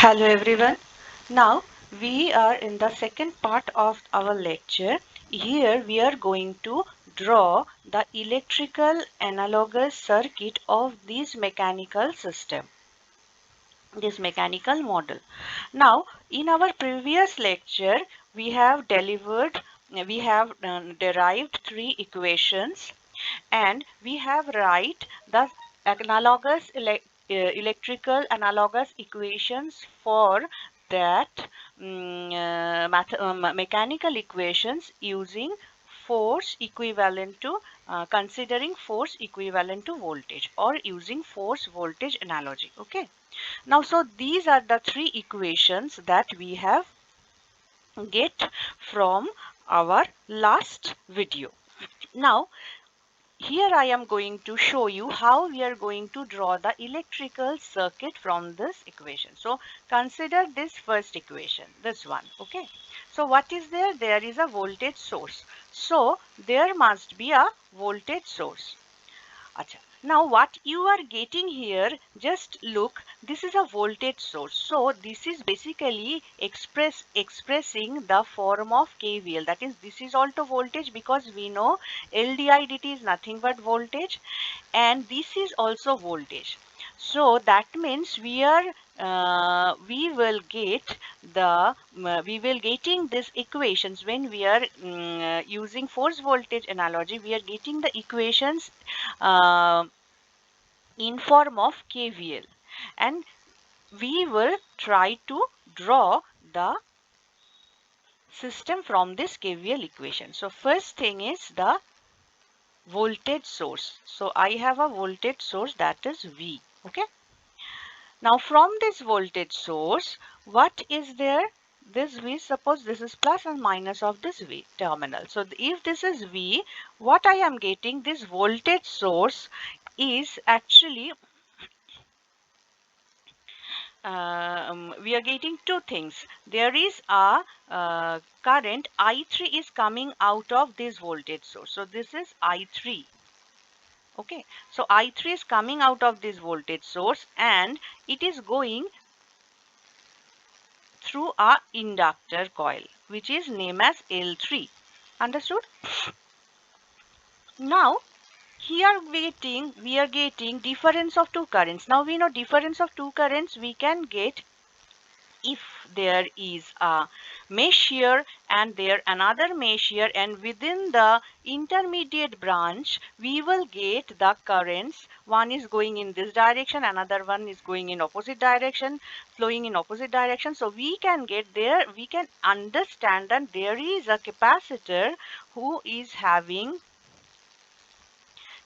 Hello everyone. Now we are in the second part of our lecture. Here we are going to draw the electrical analogous circuit of this mechanical system, this mechanical model. Now in our previous lecture we have derived three equations and we have write the analogous electrical analogous equations for that mechanical equations using force equivalent to considering force equivalent to voltage or using force voltage analogy. Okay, now so these are the three equations that we have get from our last video. Now here I am going to show you how we are going to draw the electrical circuit from this equation. So consider this first equation, this one. Okay. So what is there? There is a voltage source. So there must be a voltage source. Acha. Now what you are getting here, just look, this is a voltage source. So this is basically expressing the form of KVL. That is, this is also voltage because we know LDI/dt is nothing but voltage, and this is also voltage. So that means we will get we will getting these equations when we are using force voltage analogy. We are getting the equations uh, in form of KVL, and we will try to draw the system from this KVL equation. So first thing is the voltage source. So I have a voltage source, that is V. Okay. Now from this voltage source, what is there? This V, suppose this is plus and minus of this V terminal. So if this is V, what I am getting, this voltage source is actually we are getting two things. There is a current I3 is coming out of this voltage source. So this is I3. Okay, so I3 is coming out of this voltage source and it is going through a inductor coil which is named as L3. Understood? Now here we are getting difference of two currents. Now we know difference of two currents we can get if there is a mesh here and there another mesh here, and within the intermediate branch we will get the currents. One is going in this direction, another one is going in opposite direction, flowing in opposite direction. So we can get there, we can understand that there is a capacitor who is having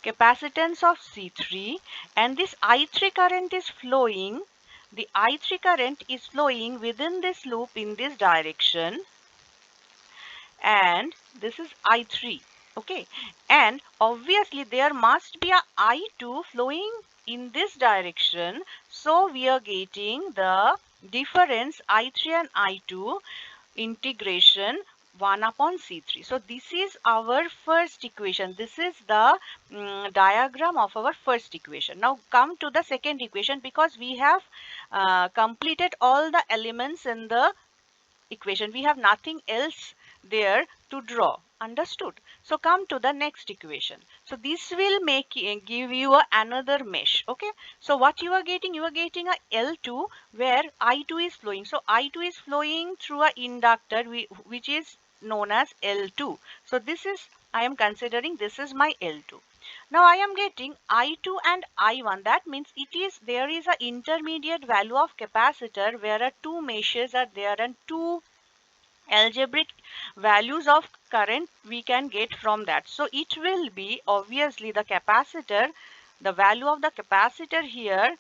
capacitance of C3, and this I3 current is flowing. The I3 current is flowing within this loop in this direction, and this is I3. Okay, and obviously there must be a I2 flowing in this direction. So we are getting the difference I3 and I2 integration 1 upon C3. So this is our first equation. This is the diagram of our first equation. Now come to the second equation, because we have completed all the elements in the equation. We have nothing else there to draw. Understood? So come to the next equation. So this will give you another mesh. Okay. So what you are getting a L2 where I2 is flowing. So I2 is flowing through a inductor which is known as L2. So this is, I am considering this is my L2. Now I am getting I2 and I1. That means there is an intermediate value of capacitor where two meshes are there and two algebraic values of current we can get from that. So it will be obviously the capacitor, the value of the capacitor here,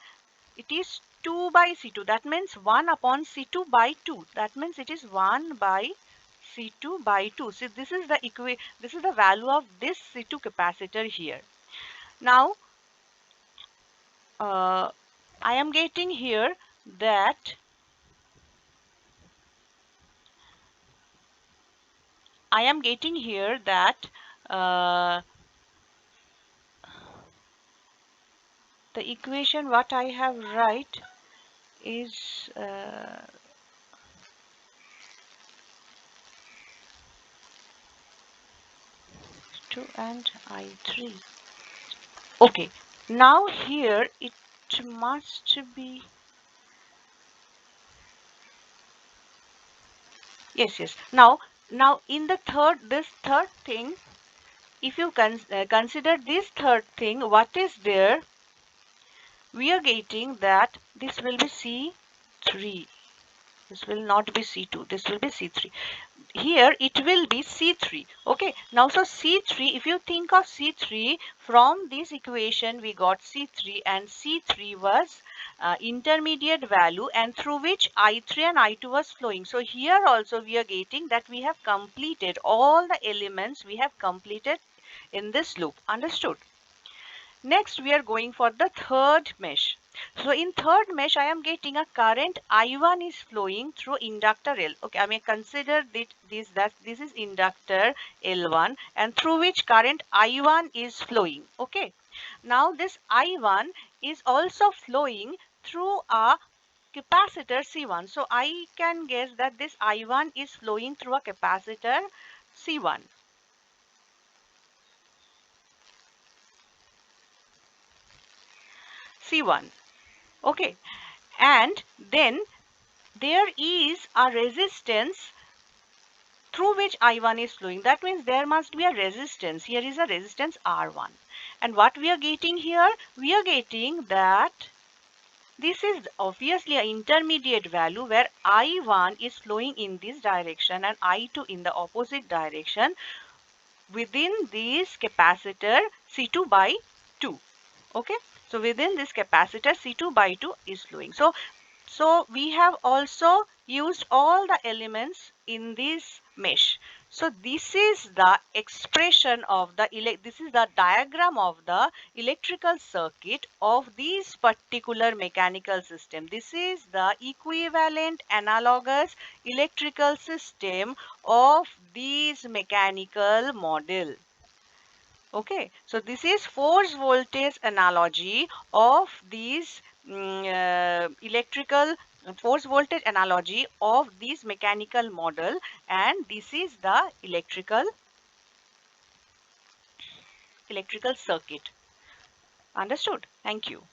it is 2 by C2. That means 1 upon C2 by 2. That means it is 1 by C2 by 2. So this is the value of this C2 capacitor here. Now I am getting here that uh, the equation what I have write is 2 and I3. Okay, now here it must be, yes. Now in the this third thing, if you consider this third thing, what is there? We are getting that this will be C3. This will not be C2. This will be C3. Here it will be C3. Okay. Now, so C3, if you think of C3, from this equation we got C3, and C3 was intermediate value, and through which I3 and I2 was flowing. So here also we are getting that we have completed all the elements we have completed in this loop. Understood? Next, we are going for the third mesh. So in third mesh, I am getting a current I1 is flowing through inductor L. Okay, I may consider that this is inductor L1, and through which current I1 is flowing. Okay. Now this I1 is also flowing through a capacitor C1. So I can guess that this I1 is flowing through a capacitor C1. C1. Okay. And then there is a resistance through which I1 is flowing. That means there must be a resistance. Here is a resistance R1. And what we are getting here? We are getting that this is obviously an intermediate value where I1 is flowing in this direction and I2 in the opposite direction within this capacitor C2 by 2. Okay. So within this capacitor C2 by 2 is flowing. So we have also used all the elements in this mesh. So this is the expression of this is the diagram of the electrical circuit of this particular mechanical system. This is the equivalent analogous electrical system of this mechanical model. Okay, so this is force voltage analogy of these electrical force voltage analogy of this mechanical model, and this is the electrical circuit. Understood? Thank you.